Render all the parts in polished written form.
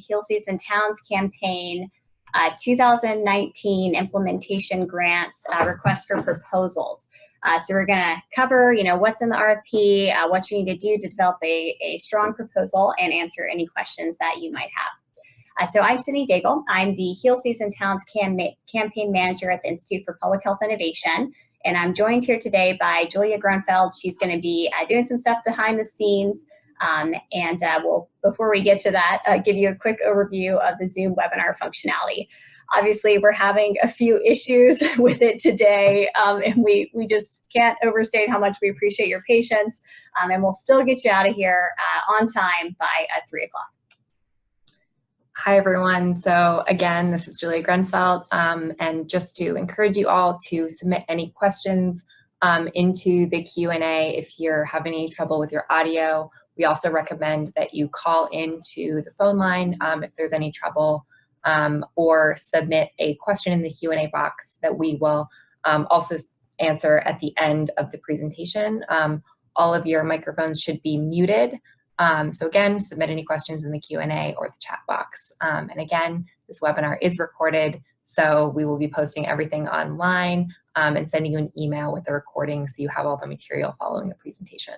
Heal Season Towns campaign 2019 implementation grants request for proposals. So we're going to cover, what's in the RFP, what you need to do to develop a strong proposal, and answer any questions that you might have. So I'm Sydney Daigle. I'm the Heal Season Towns campaign manager at the Institute for Public Health Innovation. And I'm joined here today by Julia Grunfeld. She's going to be doing some stuff behind the scenes. We'll, before we get to that, give you a quick overview of the Zoom webinar functionality. Obviously, we're having a few issues with it today, and we just can't overstate how much we appreciate your patience, and we'll still get you out of here on time by 3 o'clock. Hi, everyone. So again, this is Julia Grunfeld, and just to encourage you all to submit any questions into the Q&A if you're having any trouble with your audio. We also recommend that you call into the phone line if there's any trouble, or submit a question in the Q&A box that we will also answer at the end of the presentation. All of your microphones should be muted. So again, submit any questions in the Q&A or the chat box. And again, this webinar is recorded, so we will be posting everything online and sending you an email with the recording so you have all the material following the presentation.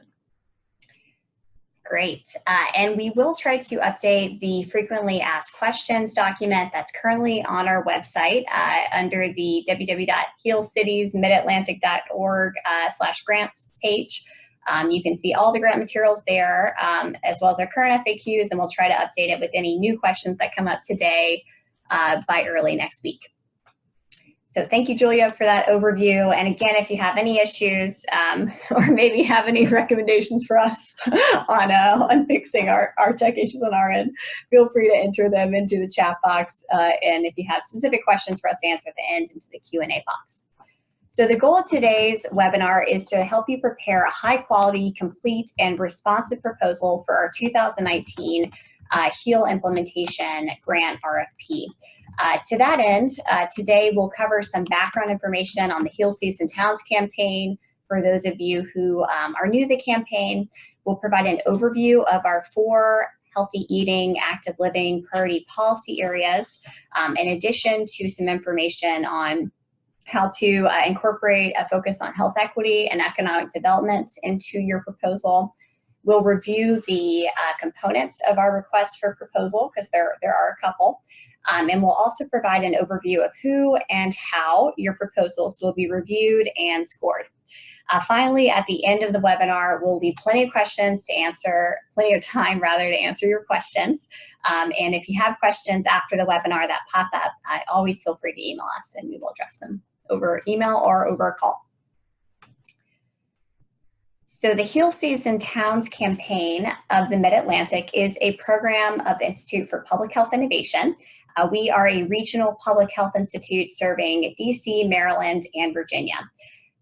Great. And we will try to update the frequently asked questions document that's currently on our website under the www.healcitiesmidatlantic.org/grants page. You can see all the grant materials there, as well as our current FAQs, and we'll try to update it with any new questions that come up today by early next week. So thank you, Julia, for that overview. And again, if you have any issues or maybe have any recommendations for us on fixing our tech issues on our end, feel free to enter them into the chat box. And if you have specific questions for us to answer at the end, into the Q&A box. So the goal of today's webinar is to help you prepare a high-quality, complete, and responsive proposal for our 2019 HEAL implementation grant RFP. To that end, today we'll cover some background information on the Heal Season Towns campaign. For those of you who are new to the campaign, we'll provide an overview of our 4 healthy eating, active living priority policy areas, in addition to some information on how to incorporate a focus on health equity and economic development into your proposal. We'll review the components of our request for proposal, because there are a couple. And we'll also provide an overview of who and how your proposals will be reviewed and scored. Finally, at the end of the webinar, we'll leave plenty of time to answer your questions. And if you have questions after the webinar that pop up, always feel free to email us and we will address them over email or over a call. So the Heal Season Towns campaign of the Mid-Atlantic is a program of the Institute for Public Health Innovation. We are a regional public health institute serving DC, Maryland, and Virginia.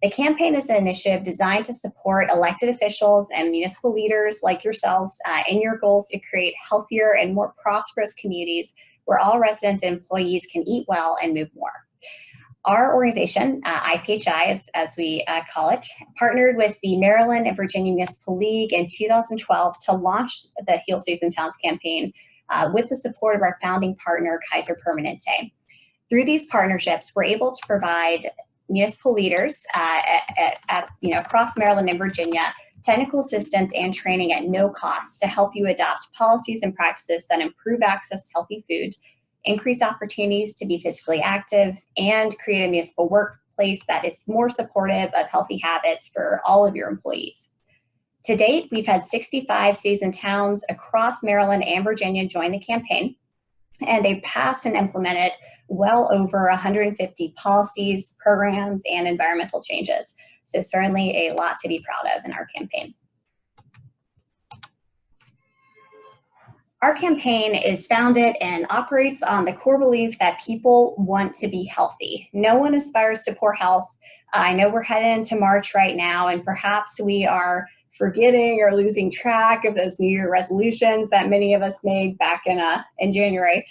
The campaign is an initiative designed to support elected officials and municipal leaders like yourselves in your goals to create healthier and more prosperous communities where all residents and employees can eat well and move more. Our organization, IPHI as we call it, partnered with the Maryland and Virginia Municipal League in 2012 to launch the Heal Season Towns campaign with the support of our founding partner, Kaiser Permanente. Through these partnerships, we're able to provide municipal leaders across Maryland and Virginia technical assistance and training at no cost to help you adopt policies and practices that improve access to healthy food, increase opportunities to be physically active, and create a municipal workplace that is more supportive of healthy habits for all of your employees. To date, we've had 65 seasoned towns across Maryland and Virginia join the campaign, and they've passed and implemented well over 150 policies, programs, and environmental changes. So certainly a lot to be proud of in our campaign. Our campaign is founded and operates on the core belief that people want to be healthy. No one aspires to poor health. I know we're headed into March right now, and perhaps we are forgetting or losing track of those New Year resolutions that many of us made back in January.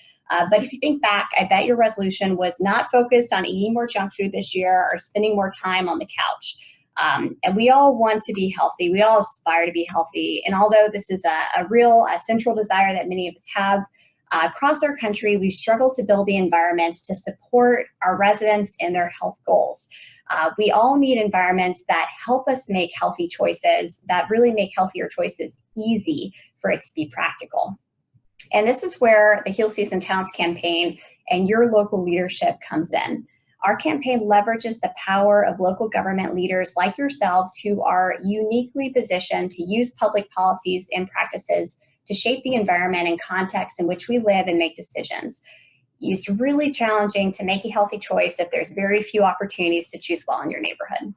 But if you think back, I bet your resolution was not focused on eating more junk food this year or spending more time on the couch. And we all want to be healthy. We all aspire to be healthy. And although this is a real central desire that many of us have, Across our country, we've struggled to build the environments to support our residents in their health goals. We all need environments that help us make healthy choices, that really make healthier choices easy for it to be practical. And this is where the Heal Cities and Towns campaign and your local leadership comes in. Our campaign leverages the power of local government leaders like yourselves who are uniquely positioned to use public policies and practices to shape the environment and context in which we live and make decisions. It's really challenging to make a healthy choice if there's very few opportunities to choose well in your neighborhood.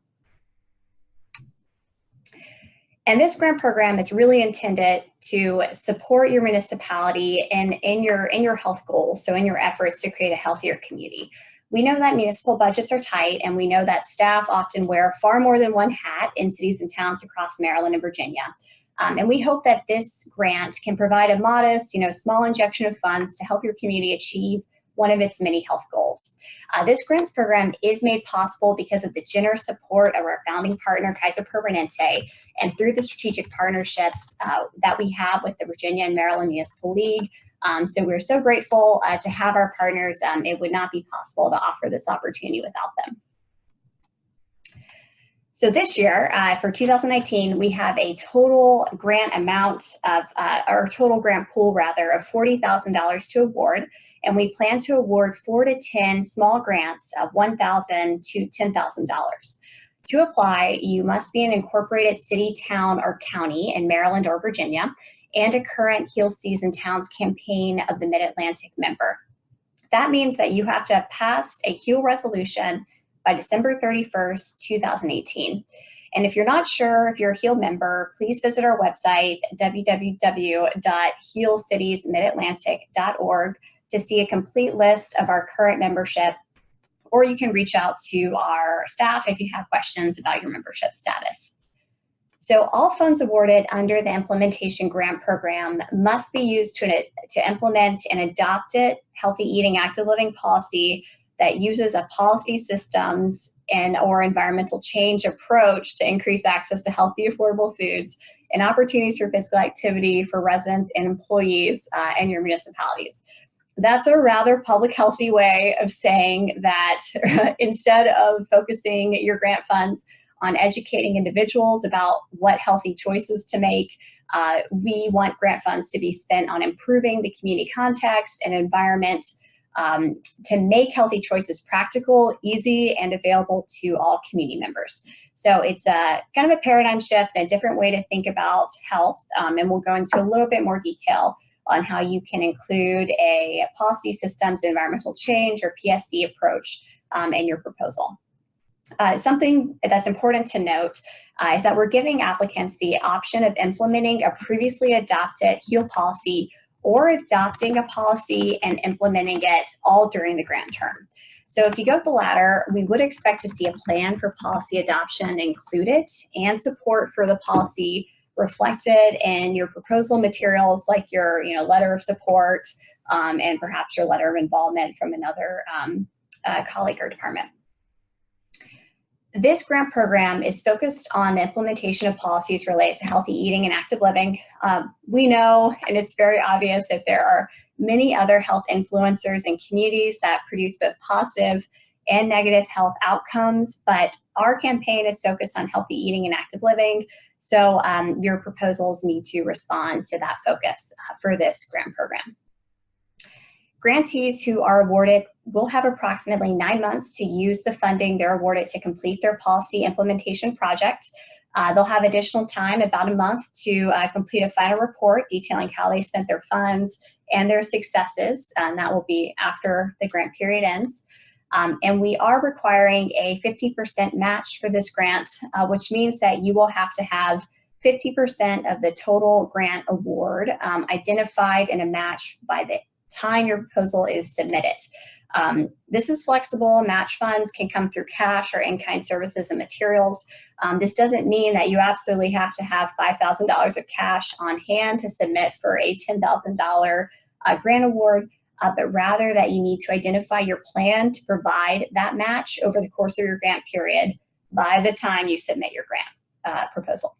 And this grant program is really intended to support your municipality in your health goals, so in your efforts to create a healthier community. We know that municipal budgets are tight, and we know that staff often wear far more than one hat in cities and towns across Maryland and Virginia. And we hope that this grant can provide a modest, small injection of funds to help your community achieve one of its many health goals. This grants program is made possible because of the generous support of our founding partner, Kaiser Permanente, and through the strategic partnerships that we have with the Virginia and Maryland Municipal League. So we're so grateful to have our partners. It would not be possible to offer this opportunity without them. So this year, for 2019, we have a total grant amount of, or total grant pool rather, of $40,000 to award. And we plan to award 4 to 10 small grants of $1,000 to $10,000. To apply, you must be an incorporated city, town, or county in Maryland or Virginia, and a current Heal Cities and Towns campaign of the Mid-Atlantic member. That means that you have to have passed a HEAL resolution by December 31st, 2018. And if you're not sure if you're a HEAL member, please visit our website, www.healcitiesmidatlantic.org, to see a complete list of our current membership, or you can reach out to our staff if you have questions about your membership status. So all funds awarded under the implementation grant program must be used to implement an adopted healthy eating, active living policy that uses a policy systems or environmental change approach to increase access to healthy, affordable foods and opportunities for physical activity for residents and employees in your municipalities. That's a rather public healthy way of saying that instead of focusing your grant funds on educating individuals about what healthy choices to make, we want grant funds to be spent on improving the community context and environment to make healthy choices practical, easy, and available to all community members. So it's a kind of a paradigm shift and a different way to think about health, and we'll go into a little bit more detail on how you can include a policy systems environmental change or PSE approach in your proposal. Something that's important to note is that we're giving applicants the option of implementing a previously adopted HEAL policy or adopting a policy and implementing it all during the grant term. So if you go to the latter, we would expect to see a plan for policy adoption included and support for the policy reflected in your proposal materials, like your letter of support and perhaps your letter of involvement from another colleague or department. This grant program is focused on the implementation of policies related to healthy eating and active living. We know, and it's very obvious, that there are many other health influencers and communities that produce both positive and negative health outcomes, but our campaign is focused on healthy eating and active living, so your proposals need to respond to that focus for this grant program. Grantees who are awarded will have approximately 9 months to use the funding they're awarded to complete their policy implementation project. They'll have additional time, about a month, to complete a final report detailing how they spent their funds and their successes, and that will be after the grant period ends. And we are requiring a 50% match for this grant, which means that you will have to have 50% of the total grant award identified in a match by the time your proposal is submitted. This is flexible. Match funds can come through cash or in-kind services and materials. This doesn't mean that you absolutely have to have $5,000 of cash on hand to submit for a $10,000 grant award, but rather that you need to identify your plan to provide that match over the course of your grant period by the time you submit your grant proposal.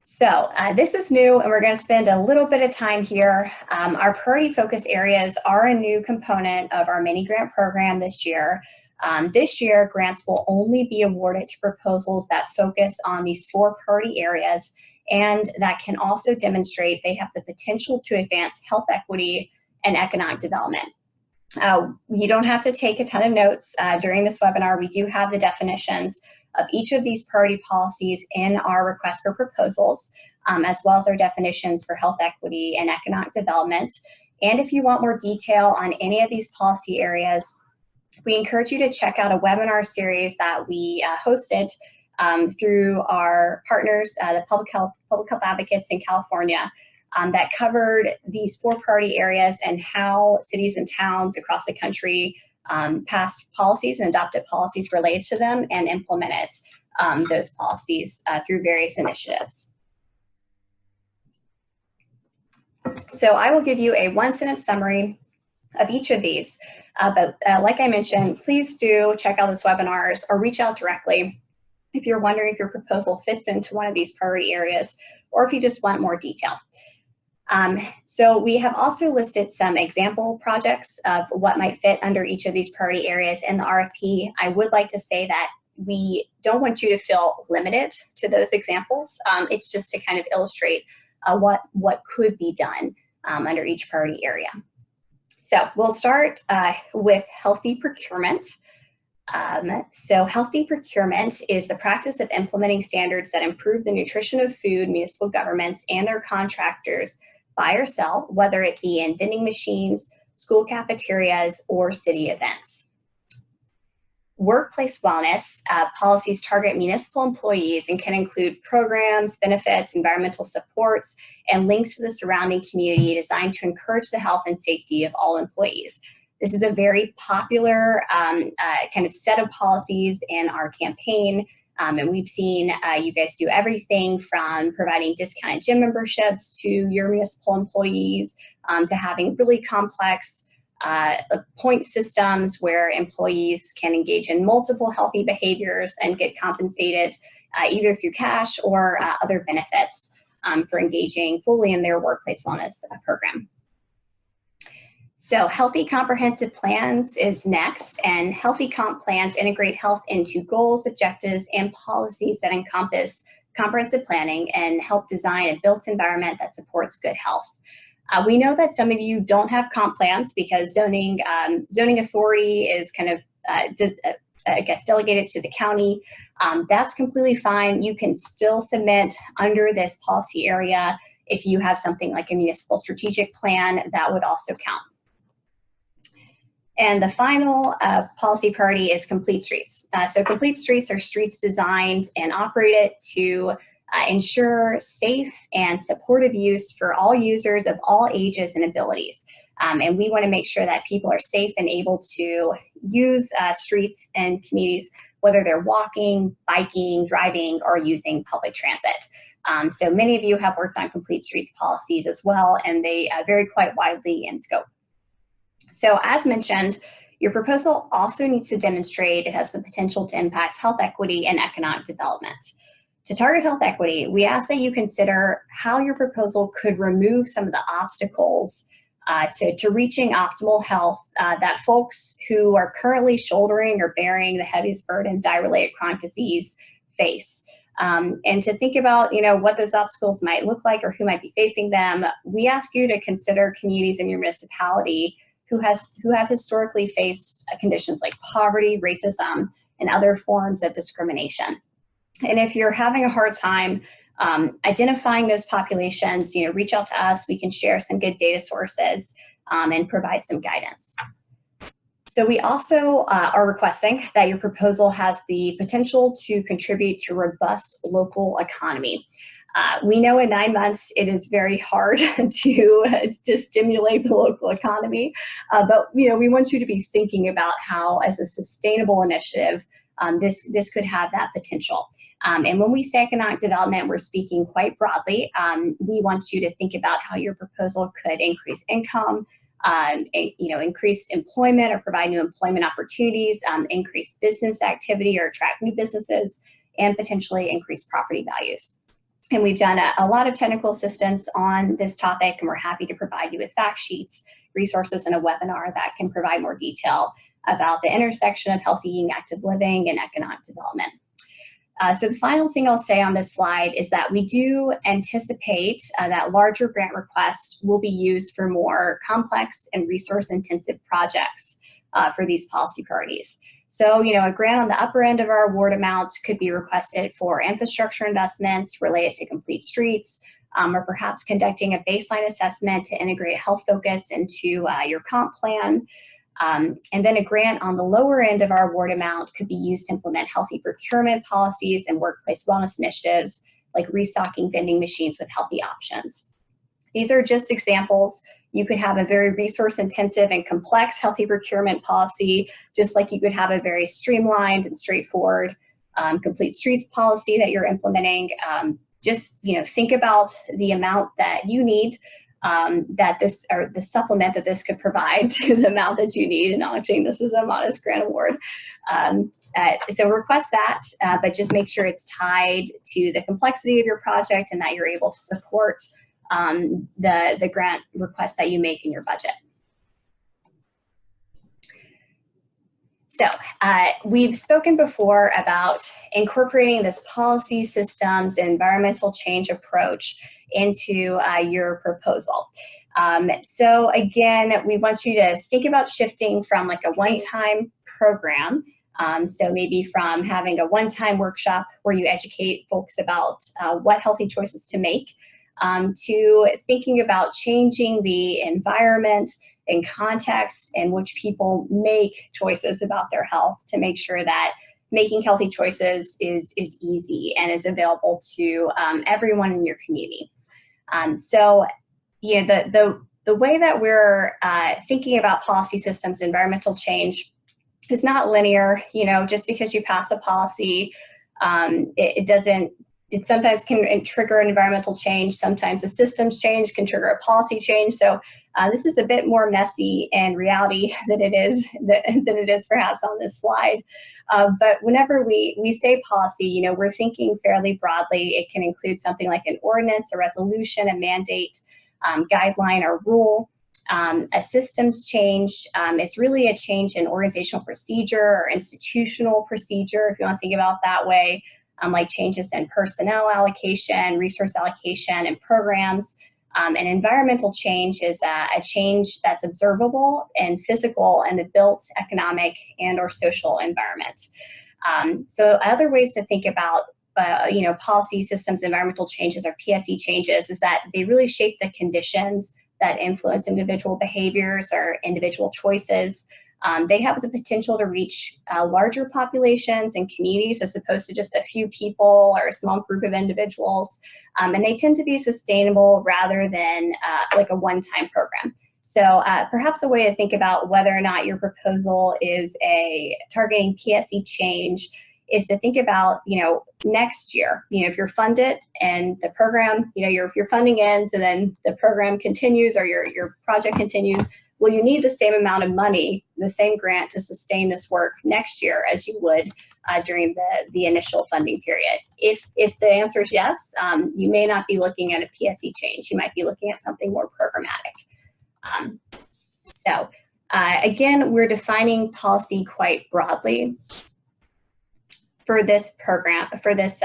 So this is new, and we're going to spend a little bit of time here. Our priority focus areas are a new component of our mini grant program this year. This year, grants will only be awarded to proposals that focus on these 4 priority areas and that can also demonstrate they have the potential to advance health equity and economic development. You don't have to take a ton of notes during this webinar. We do have the definitions of each of these priority policies in our request for proposals, as well as our definitions for health equity and economic development. And if you want more detail on any of these policy areas, we encourage you to check out a webinar series that we hosted through our partners, the Public Health Advocates in California, that covered these 4 priority areas and how cities and towns across the country passed policies and adopted policies related to them and implemented those policies through various initiatives. So I will give you a 1-sentence summary of each of these, but like I mentioned, please do check out these webinars or reach out directly if you're wondering if your proposal fits into one of these priority areas or if you just want more detail. So we have also listed some example projects of what might fit under each of these priority areas in the RFP. I would like to say that we don't want you to feel limited to those examples. It's just to kind of illustrate what could be done under each priority area. So we'll start with healthy procurement. So healthy procurement is the practice of implementing standards that improve the nutrition of food municipal governments and their contractors buy or sell, whether it be in vending machines, school cafeterias, or city events. Workplace wellness policies target municipal employees and can include programs, benefits, environmental supports, and links to the surrounding community designed to encourage the health and safety of all employees. This is a very popular kind of set of policies in our campaign. And we've seen you guys do everything from providing discounted gym memberships to your municipal employees to having really complex point systems where employees can engage in multiple healthy behaviors and get compensated either through cash or other benefits for engaging fully in their workplace wellness program. So healthy comprehensive plans is next, and healthy comp plans integrate health into goals, objectives, and policies that encompass comprehensive planning and help design a built environment that supports good health. We know that some of you don't have comp plans because zoning authority is kind of, I guess, delegated to the county. That's completely fine. You can still submit under this policy area. If you have something like a municipal strategic plan, that would also count. And the final policy priority is complete streets. So complete streets are streets designed and operated to ensure safe and supportive use for all users of all ages and abilities. And we want to make sure that people are safe and able to use streets and communities, whether they're walking, biking, driving, or using public transit. So many of you have worked on complete streets policies as well, and they vary quite widely in scope. So as mentioned, your proposal also needs to demonstrate it has the potential to impact health equity and economic development. To target health equity, we ask that you consider how your proposal could remove some of the obstacles to reaching optimal health that folks who are currently shouldering or bearing the heaviest burden diet-related chronic disease face. And to think about, what those obstacles might look like or who might be facing them, we ask you to consider communities in your municipality who have historically faced conditions like poverty, racism, and other forms of discrimination. And if you're having a hard time identifying those populations, reach out to us. We can share some good data sources and provide some guidance. So we also are requesting that your proposal has the potential to contribute to a robust local economy. We know in 9 months it is very hard to stimulate the local economy, but we want you to be thinking about how, as a sustainable initiative, this could have that potential. And when we say economic development, we're speaking quite broadly. We want you to think about how your proposal could increase income, increase employment or provide new employment opportunities, increase business activity or attract new businesses, and potentially increase property values. And we've done a lot of technical assistance on this topic, and we're happy to provide you with fact sheets, resources, and a webinar that can provide more detail about the intersection of healthy eating, active living, and economic development. So the final thing I'll say on this slide is that we do anticipate that larger grant requests will be used for more complex and resource-intensive projects for these policy priorities. So, a grant on the upper end of our award amount could be requested for infrastructure investments related to complete streets, or perhaps conducting a baseline assessment to integrate a health focus into your comp plan. And then a grant on the lower end of our award amount could be used to implement healthy procurement policies and workplace wellness initiatives, like restocking vending machines with healthy options. These are just examples. You could have a very resource-intensive and complex healthy procurement policy, just like you could have a very streamlined and straightforward complete streets policy that you're implementing. Just think about the amount that you need, that this, or the supplement that this could provide to the amount that you need, acknowledging this is a modest grant award. So request that, but just make sure it's tied to the complexity of your project and that you're able to support the grant request that you make in your budget. So we've spoken before about incorporating this policy systems and environmental change approach into your proposal. So again, we want you to think about shifting from like a one-time program. So maybe from having a one-time workshop where you educate folks about what healthy choices to make, to thinking about changing the environment and context in which people make choices about their health, to make sure that making healthy choices is easy and is available to everyone in your community. So the way that we're thinking about policy systems, environmental change, is not linear. Just because you pass a policy, it sometimes can trigger an environmental change. Sometimes a systems change can trigger a policy change. So this is a bit more messy in reality than it is perhaps on this slide. But whenever we say policy, we're thinking fairly broadly. It can include something like an ordinance, a resolution, a mandate, guideline, or rule. A systems change, it's really a change in organizational procedure or institutional procedure, if you want to think about it that way. Like changes in personnel allocation, resource allocation, and programs. And environmental change is a change that's observable and physical in the built economic and or social environment. So other ways to think about policy systems, environmental changes, or PSE changes, is that they really shape the conditions that influence individual behaviors or individual choices. They have the potential to reach larger populations and communities as opposed to just a few people or a small group of individuals. And they tend to be sustainable rather than like a one-time program. So perhaps a way to think about whether or not your proposal is targeting PSE change is to think about, next year, if you're funded and the program, your funding ends and then the program continues or your project continues, will you need the same amount of money, the same grant to sustain this work next year as you would during the initial funding period? If the answer is yes, you may not be looking at a PSE change. You might be looking at something more programmatic. So again, we're defining policy quite broadly for this program, for this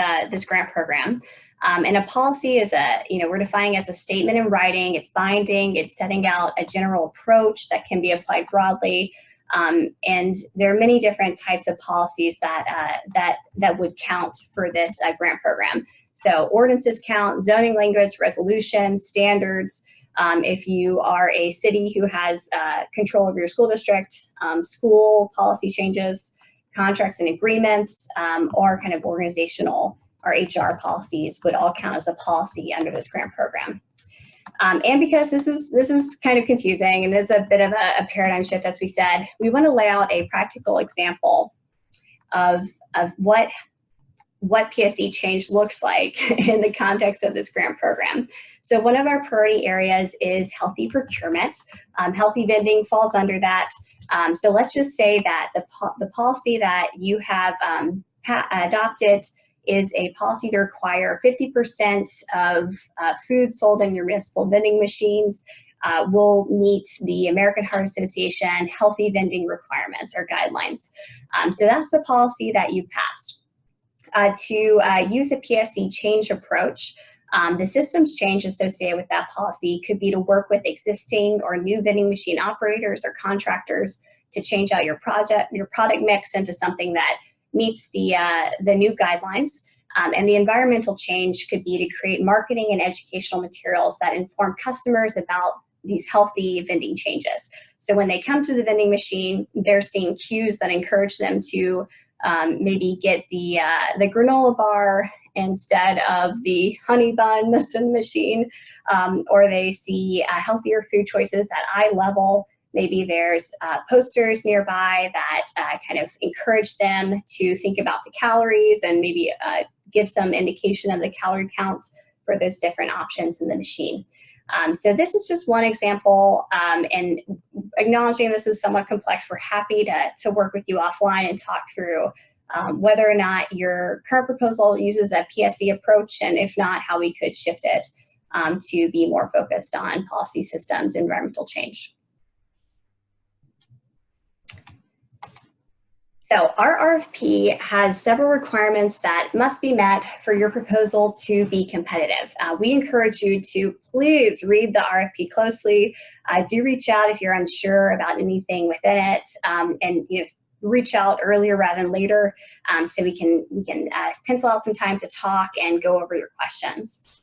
grant program. And a policy is we're defining as a statement in writing. It's binding. It's setting out a general approach that can be applied broadly. And there are many different types of policies that would count for this grant program. So ordinances count, zoning language, resolutions, standards. If you are a city who has control over your school district, school policy changes, contracts and agreements, or kind of organizational or HR policies would all count as a policy under this grant program. And because this is kind of confusing and is a bit of a paradigm shift, as we said, we want to lay out a practical example of what PSE change looks like in the context of this grant program. So one of our priority areas is healthy procurement. Healthy vending falls under that. So let's just say that the policy that you have adopted is a policy to require 50% of food sold in your municipal vending machines will meet the American Heart Association healthy vending requirements or guidelines. So that's the policy that you passed. To use a PSC change approach, the systems change associated with that policy could be to work with existing or new vending machine operators or contractors to change out your product mix into something that meets the new guidelines. And the environmental change could be to create marketing and educational materials that inform customers about these healthy vending changes. So when they come to the vending machine, they're seeing cues that encourage them to maybe get the granola bar instead of the honey bun that's in the machine, or they see healthier food choices at eye level. Maybe there's posters nearby that kind of encourage them to think about the calories and maybe give some indication of the calorie counts for those different options in the machine. So this is just one example, and acknowledging this is somewhat complex, we're happy to work with you offline and talk through whether or not your current proposal uses a PSC approach, and if not, how we could shift it to be more focused on policy systems, environmental change. So our RFP has several requirements that must be met for your proposal to be competitive. We encourage you to please read the RFP closely. Do reach out if you're unsure about anything within it, and reach out earlier rather than later, so we can pencil out some time to talk and go over your questions.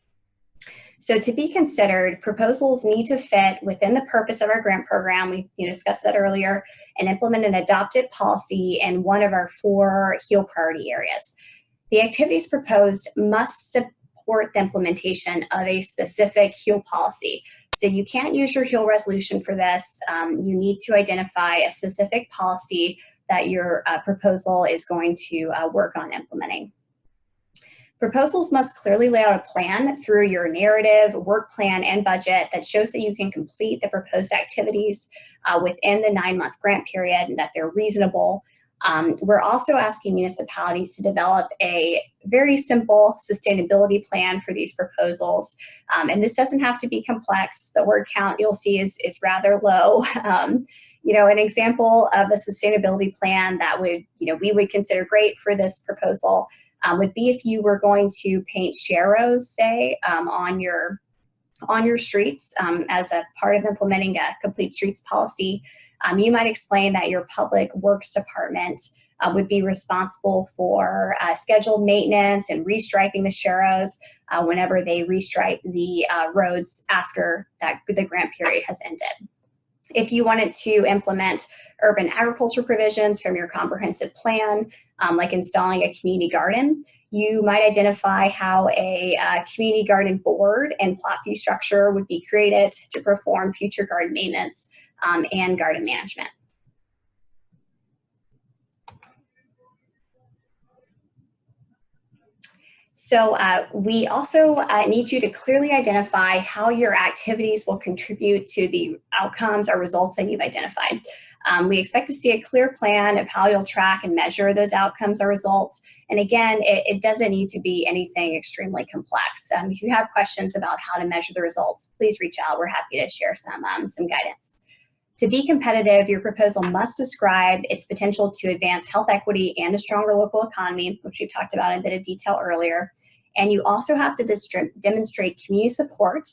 So to be considered, proposals need to fit within the purpose of our grant program. We discussed that earlier, and implement an adopted policy in one of our 4 HEAL priority areas. The activities proposed must support the implementation of a specific HEAL policy. So you can't use your HEAL resolution for this. You need to identify a specific policy that your proposal is going to work on implementing. Proposals must clearly lay out a plan through your narrative, work plan, and budget that shows that you can complete the proposed activities within the 9-month grant period and that they're reasonable. We're also asking municipalities to develop a very simple sustainability plan for these proposals. And this doesn't have to be complex. The word count you'll see is rather low. An example of a sustainability plan that we would consider great for this proposal would be if you were going to paint sharrows, say, on your streets as a part of implementing a complete streets policy. You might explain that your public works department would be responsible for scheduled maintenance and restriping the sharrows whenever they restripe the roads after the grant period has ended. If you wanted to implement urban agriculture provisions from your comprehensive plan, like installing a community garden, you might identify how a community garden board and plot fee structure would be created to perform future garden maintenance and garden management. So we also need you to clearly identify how your activities will contribute to the outcomes or results that you've identified. We expect to see a clear plan of how you'll track and measure those outcomes or results. And again, it doesn't need to be anything extremely complex. If you have questions about how to measure the results, please reach out. We're happy to share some guidance. To be competitive, your proposal must describe its potential to advance health equity and a stronger local economy, which we've talked about in a bit of detail earlier. And you also have to demonstrate community support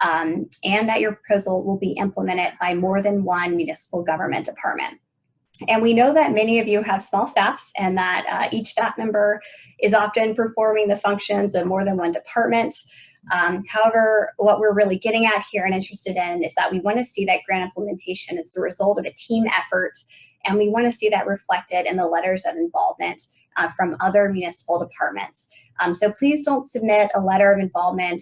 and that your proposal will be implemented by more than one municipal government department. And we know that many of you have small staffs and that each staff member is often performing the functions of more than one department. However, what we're really getting at here and interested in is that we want to see that grant implementation is the result of a team effort, and we want to see that reflected in the letters of involvement from other municipal departments. So please don't submit a letter of involvement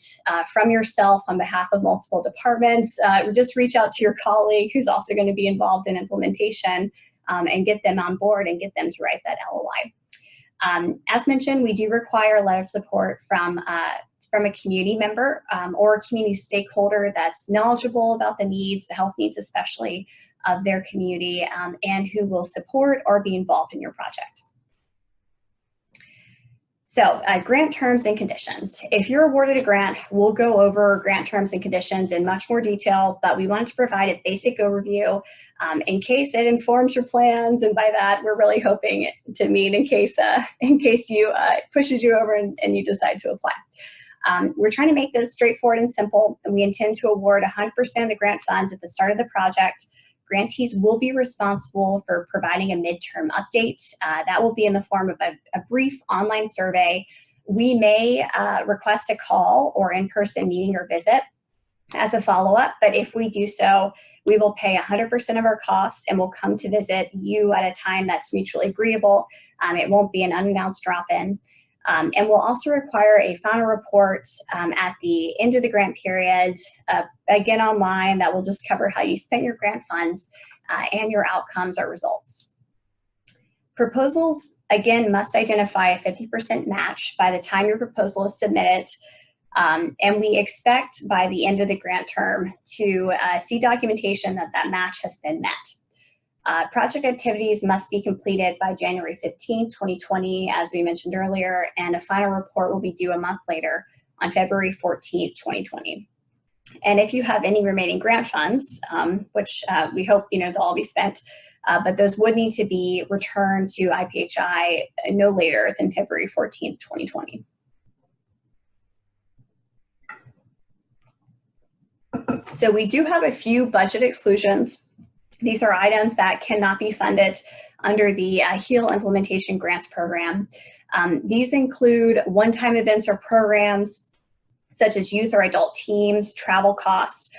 from yourself on behalf of multiple departments. Just reach out to your colleague who's also going to be involved in implementation and get them on board and get them to write that LOI. As mentioned, we do require a letter of support from a community member or a community stakeholder that's knowledgeable about the needs, the health needs especially, of their community and who will support or be involved in your project. So grant terms and conditions. If you're awarded a grant, we'll go over grant terms and conditions in much more detail, but we wanted to provide a basic overview in case it informs your plans. And by that, we're really hoping to mean in case you pushes you over and you decide to apply. We're trying to make this straightforward and simple, and we intend to award 100% of the grant funds at the start of the project. Grantees will be responsible for providing a midterm update. That will be in the form of a brief online survey. We may request a call or in-person meeting or visit as a follow-up, but if we do so, we will pay 100% of our costs and we'll come to visit you at a time that's mutually agreeable. It won't be an unannounced drop-in. And we'll also require a final report at the end of the grant period, again online, that will just cover how you spent your grant funds and your outcomes or results. Proposals, again, must identify a 50% match by the time your proposal is submitted. And we expect by the end of the grant term to see documentation that that match has been met. Project activities must be completed by January 15, 2020, as we mentioned earlier, and a final report will be due a month later on February 14, 2020. And if you have any remaining grant funds, which we hope they'll all be spent, but those would need to be returned to IPHI no later than February 14, 2020. So we do have a few budget exclusions. These are items that cannot be funded under the HEAL Implementation Grants Program. These include one-time events or programs such as youth or adult teams, travel costs,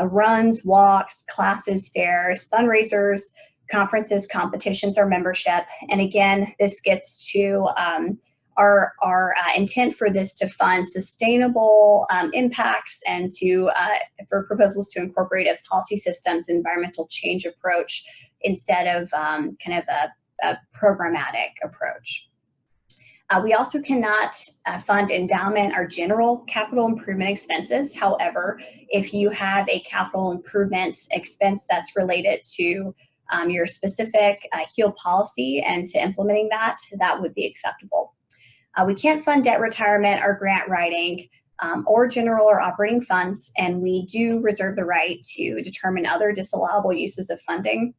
runs, walks, classes, fairs, fundraisers, conferences, competitions, or membership. And again, this gets to our intent for this to fund sustainable impacts and for proposals to incorporate a policy systems environmental change approach instead of kind of a programmatic approach. We also cannot fund endowment or general capital improvement expenses. However, if you have a capital improvement expense that's related to your specific HEAL policy and to implementing that would be acceptable. We can't fund debt retirement or grant writing or general or operating funds, and we do reserve the right to determine other disallowable uses of funding.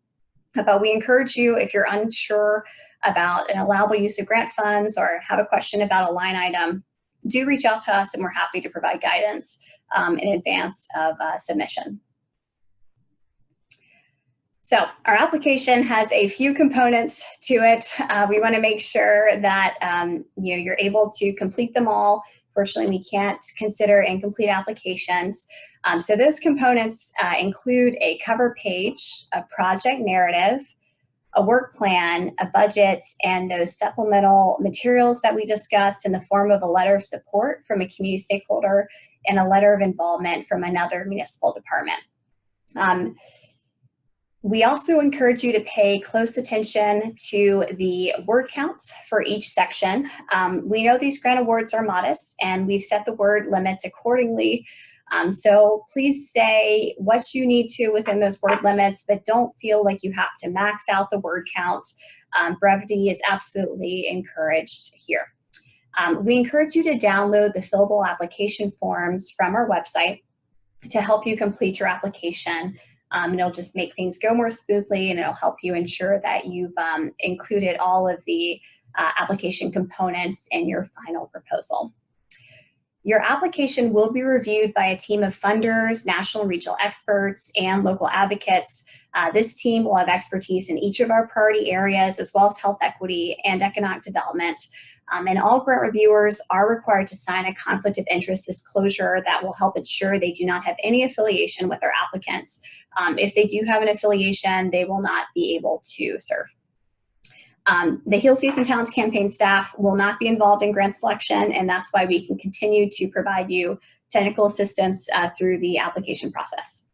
But we encourage you, if you're unsure about an allowable use of grant funds or have a question about a line item, do reach out to us and we're happy to provide guidance in advance of submission. So our application has a few components to it. We want to make sure that you're able to complete them all. Fortunately, we can't consider incomplete applications. So those components include a cover page, a project narrative, a work plan, a budget, and those supplemental materials that we discussed in the form of a letter of support from a community stakeholder and a letter of involvement from another municipal department. We also encourage you to pay close attention to the word counts for each section. We know these grant awards are modest and we've set the word limits accordingly. So please say what you need to within those word limits, but don't feel like you have to max out the word count. Brevity is absolutely encouraged here. We encourage you to download the fillable application forms from our website to help you complete your application. And it'll just make things go more smoothly, and it'll help you ensure that you've included all of the application components in your final proposal. Your application will be reviewed by a team of funders, national and regional experts, and local advocates. This team will have expertise in each of our priority areas, as well as health equity and economic development. And all grant reviewers are required to sign a conflict of interest disclosure that will help ensure they do not have any affiliation with our applicants. If they do have an affiliation, they will not be able to serve. The HEAL Season Talents campaign staff will not be involved in grant selection, and that's why we can continue to provide you technical assistance through the application process.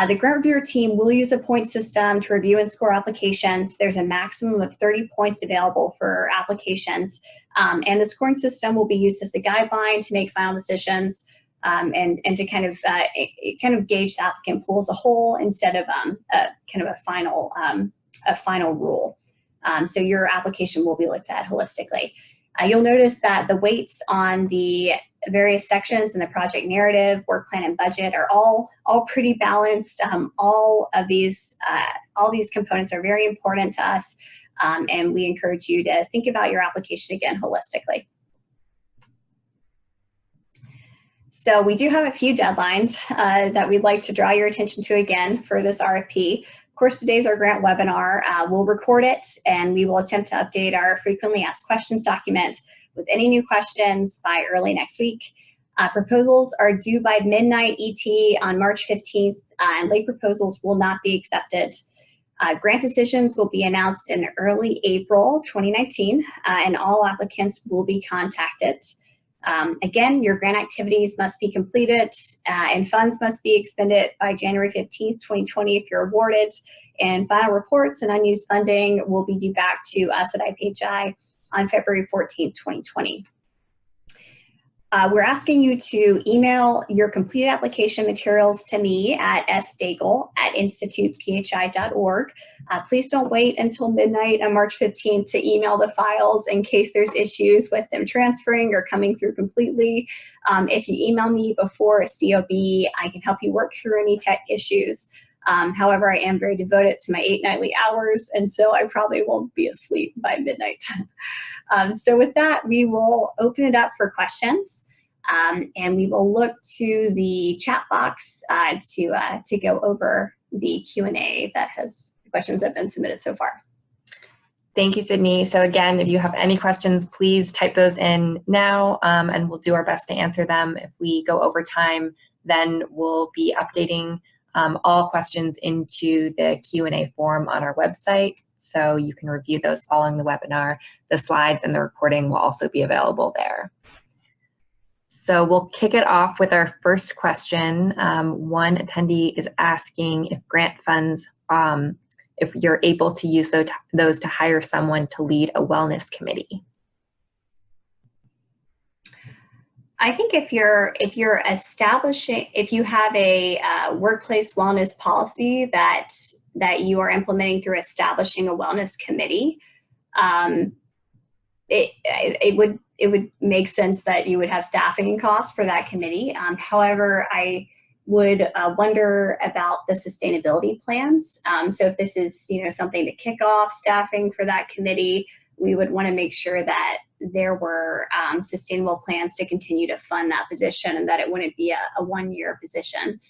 The grant reviewer team will use a point system to review and score applications. There's a maximum of 30 points available for applications, and the scoring system will be used as a guideline to make final decisions and to kind of gauge the applicant pool as a whole instead of a final rule. So your application will be looked at holistically. You'll notice that the weights on the various sections in the project narrative, work plan, and budget are all pretty balanced. All these components are very important to us, and we encourage you to think about your application again holistically. So we do have a few deadlines that we'd like to draw your attention to again for this RFP. Of course, today's our grant webinar. We'll record it, and we will attempt to update our frequently asked questions document with any new questions by early next week. Proposals are due by midnight ET on March 15th, and late proposals will not be accepted. Grant decisions will be announced in early April 2019, and all applicants will be contacted. Again, your grant activities must be completed and funds must be expended by January 15th, 2020 if you're awarded, and final reports and unused funding will be due back to us at IPHI on February 14th, 2020. We're asking you to email your completed application materials to me at sdaigle@institutephi.org. Please don't wait until midnight on March 15th to email the files in case there's issues with them transferring or coming through completely. If you email me before a COB, I can help you work through any tech issues. However, I am very devoted to my 8 nightly hours, and so I probably won't be asleep by midnight. So with that, we will open it up for questions, and we will look to the chat box to go over the Q&A questions that have been submitted so far. Thank you, Sydney. So again, if you have any questions, please type those in now, and we'll do our best to answer them. If we go over time, then we'll be updating all questions into the Q&A form on our website, so you can review those following the webinar. The slides and the recording will also be available there. So we'll kick it off with our first question. One attendee is asking if grant funds, if you're able to use those to hire someone to lead a wellness committee. I think if you have a workplace wellness policy that you are implementing through establishing a wellness committee, it would make sense that you would have staffing costs for that committee. However, I would wonder about the sustainability plans. So if this is something to kick off staffing for that committee, we would want to make sure that there were sustainable plans to continue to fund that position and that it wouldn't be a one-year position.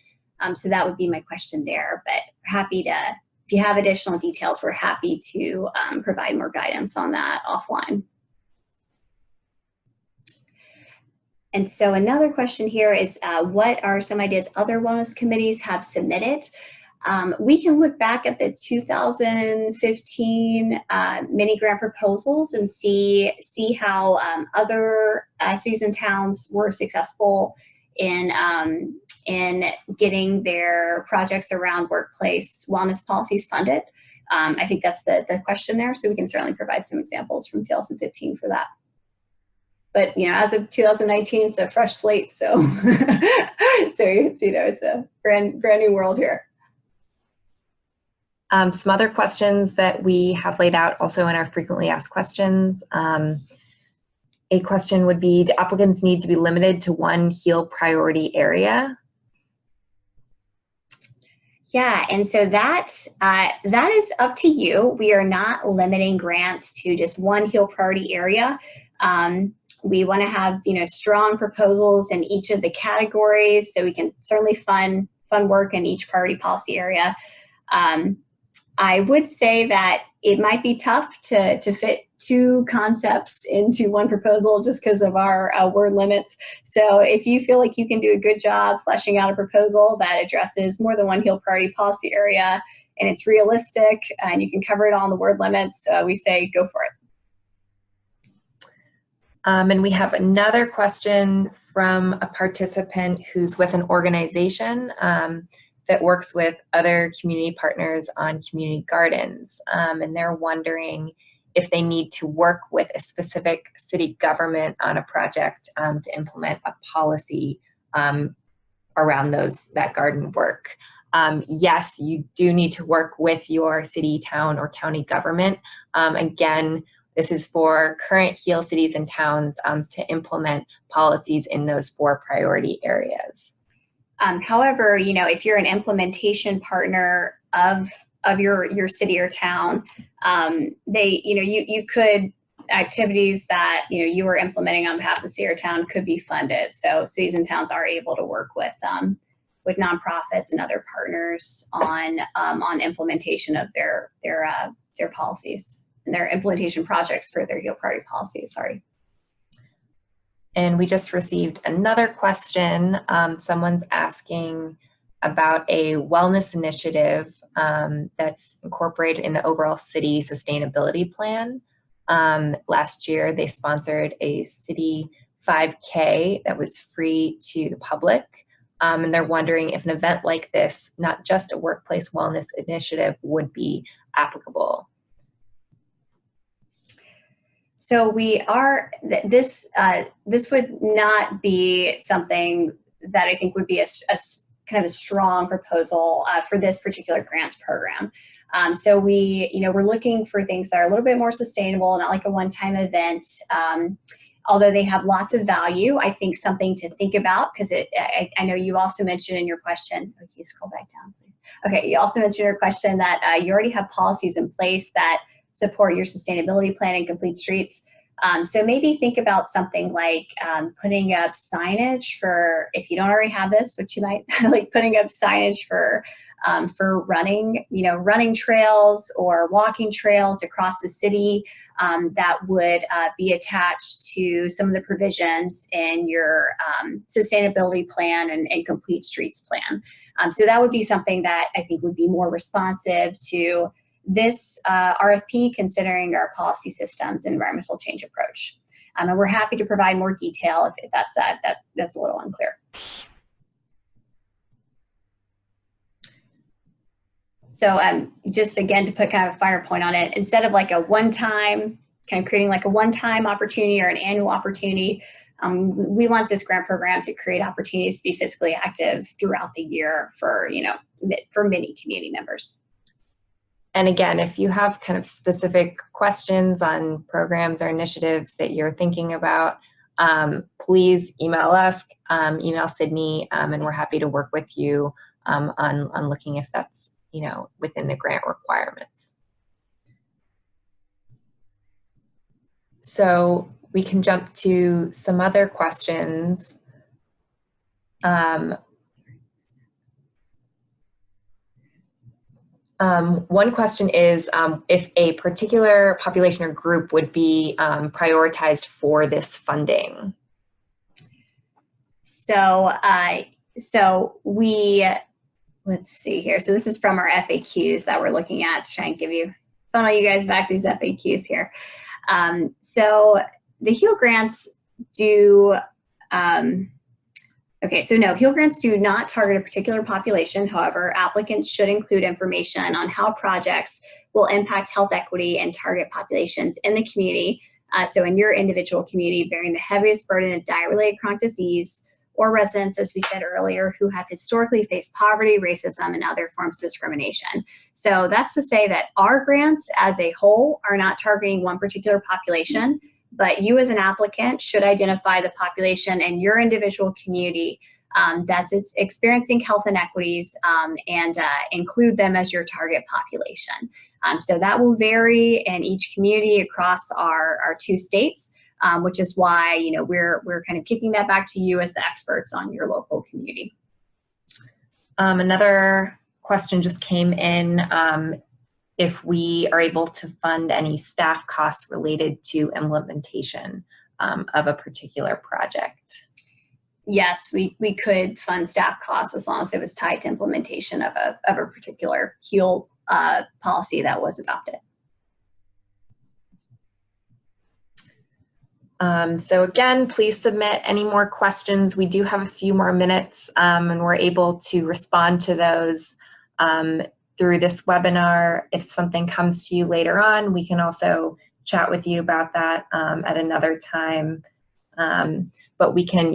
So that would be my question there, but happy to, if you have additional details, we're happy to provide more guidance on that offline. And so another question here is, what are some ideas other wellness committees have submitted? We can look back at the 2015 mini grant proposals and see how other cities and towns were successful in getting their projects around workplace wellness policies funded. I think that's the question there, so we can certainly provide some examples from 2015 for that. But as of 2019, it's a fresh slate, so it's a brand new world here. Some other questions that we have laid out also in our frequently asked questions. A question would be, do applicants need to be limited to one HEAL priority area? Yeah, and so that is up to you. We are not limiting grants to just one HEAL priority area. We want to have strong proposals in each of the categories, so we can certainly fund work in each priority policy area. I would say that it might be tough to fit two concepts into one proposal just because of our word limits. So if you feel like you can do a good job fleshing out a proposal that addresses more than one HEAL priority policy area and it's realistic and you can cover it all in the word limits, we say go for it. And we have another question from a participant who's with an organization that works with other community partners on community gardens. And they're wondering if they need to work with a specific city government on a project to implement a policy around that garden work. Yes, you do need to work with your city, town, or county government. Again, This is for current HEAL cities and towns to implement policies in those 4 priority areas. However, if you're an implementation partner of your city or town, you could, activities that you were implementing on behalf of the city or town could be funded. So cities and towns are able to work with nonprofits and other partners on implementation of their policies and their implementation projects for their HEAL priority policies. Sorry. And we just received another question. Someone's asking about a wellness initiative that's incorporated in the overall city sustainability plan. Last year, they sponsored a city 5K that was free to the public. And they're wondering if an event like this, not just a workplace wellness initiative, would be applicable. So this would not be something that I think would be a kind of a strong proposal for this particular grants program. So we're looking for things that are a little bit more sustainable, not like a one-time event. Although they have lots of value, I think something to think about, because I know you also mentioned in your question, can you scroll back down, please? Okay, you also mentioned in your question that you already have policies in place that support your sustainability plan and complete streets. So maybe think about something like putting up signage for, if you don't already have this, which you might, like putting up signage for running, running trails or walking trails across the city that would be attached to some of the provisions in your sustainability plan and complete streets plan. So that would be something that I think would be more responsive to this RFP, considering our policy systems and environmental change approach. And we're happy to provide more detail if that's a little unclear. So just again, to put kind of a finer point on it, instead of like a one-time, kind of creating like a one-time opportunity or an annual opportunity, we want this grant program to create opportunities to be physically active throughout the year for many community members. And again, if you have kind of specific questions on programs or initiatives that you're thinking about, please email us, email Sydney, and we're happy to work with you on looking if that's within the grant requirements. So we can jump to some other questions. One question is if a particular population or group would be prioritized for this funding. So, let's see here. So this is from our FAQs that we're looking at to try and funnel you guys back to these FAQs here. So the HEAL grants do, HEAL grants do not target a particular population. However, applicants should include information on how projects will impact health equity and target populations in the community. So in your individual community bearing the heaviest burden of diet-related chronic disease, or residents, as we said earlier, who have historically faced poverty, racism, and other forms of discrimination. So that's to say that our grants as a whole are not targeting one particular population, but you as an applicant should identify the population in your individual community that's experiencing health inequities and include them as your target population. So that will vary in each community across our 2 states. Which is why we're kind of kicking that back to you as the experts on your local community. Another question just came in, if we are able to fund any staff costs related to implementation of a particular project. Yes, we could fund staff costs as long as it was tied to implementation of a particular HEAL policy that was adopted. So again, please submit any more questions. We do have a few more minutes and we're able to respond to those through this webinar. If something comes to you later on, we can also chat with you about that at another time. But we can,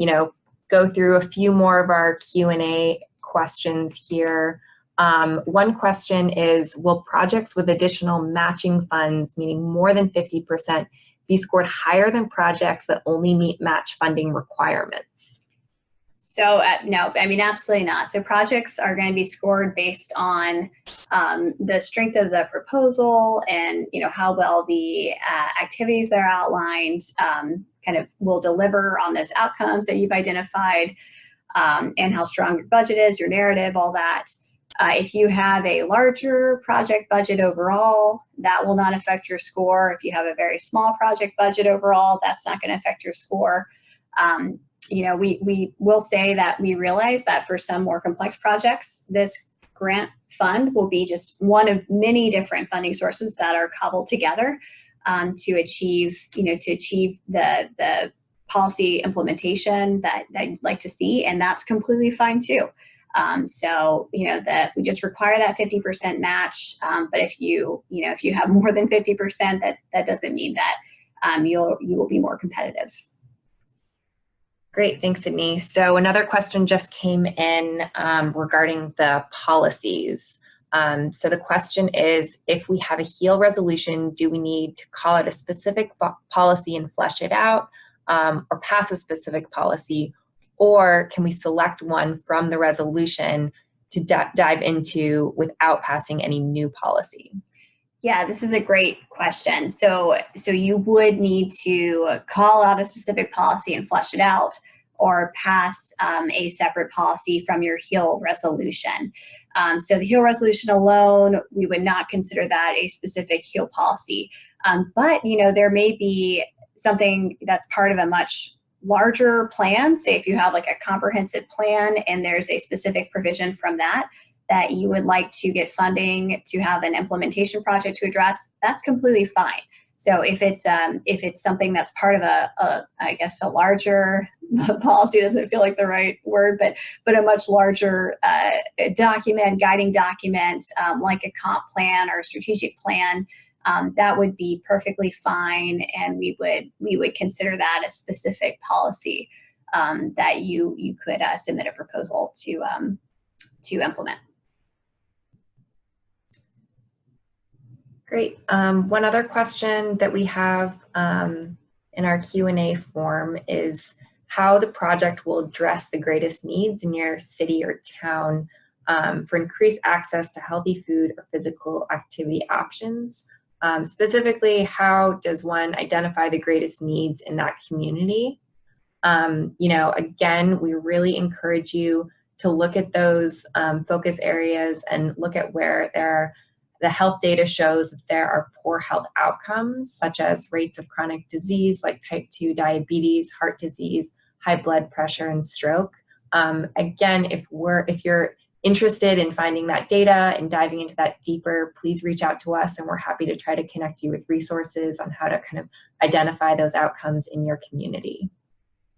go through a few more of our Q&A questions here. One question is, will projects with additional matching funds, meaning more than 50%, be scored higher than projects that only meet match funding requirements? So no, I mean, absolutely not. So projects are going to be scored based on the strength of the proposal and, you know, how well the activities that are outlined kind of will deliver on those outcomes that you've identified, and how strong your budget is, your narrative, all that. If you have a larger project budget overall, that will not affect your score. If you have a very small project budget overall, that's not going to affect your score. You know, we will say that we realize that for some more complex projects, this grant fund will be just one of many different funding sources that are cobbled together to achieve, you know, the policy implementation that you'd like to see, and that's completely fine too. So, you know, that we just require that 50% match. But if you have more than 50%, that doesn't mean that you will be more competitive. Great, thanks, Sydney. So another question just came in regarding the policies. So the question is, if we have a HEAL resolution, do we need to call it a specific policy and flesh it out, or pass a specific policy? Or can we select one from the resolution to dive into without passing any new policy? Yeah, this is a great question. So you would need to call out a specific policy and flesh it out, or pass a separate policy from your HEAL resolution. So the HEAL resolution alone, we would not consider that a specific HEAL policy. But, you know, there may be something that's part of a much larger plan. Say if you have like a comprehensive plan and there's a specific provision from that you would like to get funding to have an implementation project to address, that's completely fine. So if it's something that's part of I guess a larger policy, doesn't feel like the right word, but a much larger document, guiding document, like a comp plan or a strategic plan, that would be perfectly fine, and we would consider that a specific policy that you could submit a proposal to implement. Great. One other question that we have in our Q&A form is how the project will address the greatest needs in your city or town for increased access to healthy food or physical activity options. Specifically, how does one identify the greatest needs in that community? You know, again, we really encourage you to look at those focus areas and look at where the health data shows that there are poor health outcomes, such as rates of chronic disease like type 2 diabetes, heart disease, high blood pressure, and stroke. Again, if you're interested in finding that data and diving into that deeper, please reach out to us, and we're happy to try to connect you with resources on how to kind of identify those outcomes in your community.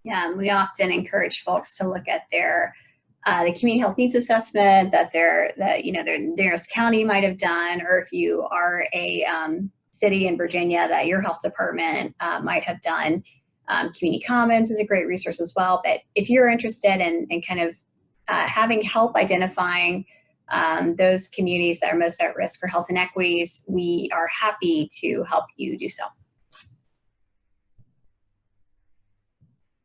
Yeah, and we often encourage folks to look at the community health needs assessment that their nearest county might have done, or if you are a city in Virginia, that your health department might have done. Community Commons is a great resource as well. But if you're interested in kind of having help identifying those communities that are most at risk for health inequities, we are happy to help you do so.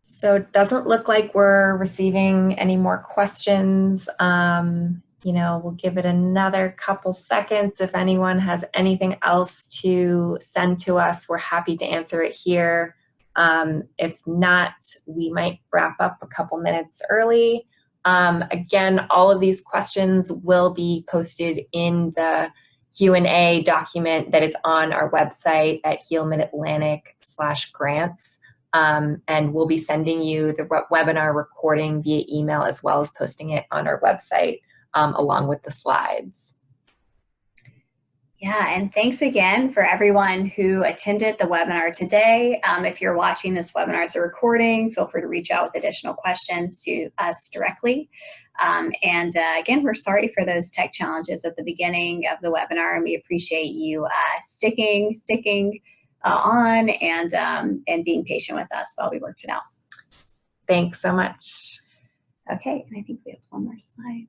So it doesn't look like we're receiving any more questions. You know, we'll give it another couple seconds. If anyone has anything else to send to us, we're happy to answer it here. If not, we might wrap up a couple minutes early. Again, all of these questions will be posted in the Q&A document that is on our website at HEAL Mid-Atlantic/grants. And we'll be sending you the webinar recording via email, as well as posting it on our website along with the slides. Yeah, and thanks again for everyone who attended the webinar today. If you're watching this webinar as a recording, feel free to reach out with additional questions to us directly. Again, we're sorry for those tech challenges at the beginning of the webinar, and we appreciate you sticking on and being patient with us while we worked it out. Thanks so much. Okay, and I think we have one more slide.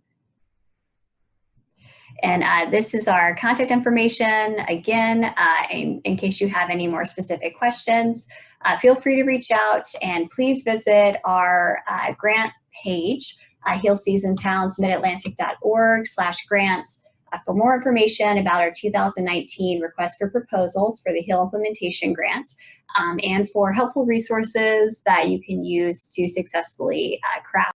And this is our contact information. Again, in case you have any more specific questions, feel free to reach out, and please visit our grant page, healseasondtownsmidatlantic.org/grants for more information about our 2019 request for proposals for the HEAL implementation grants, and for helpful resources that you can use to successfully craft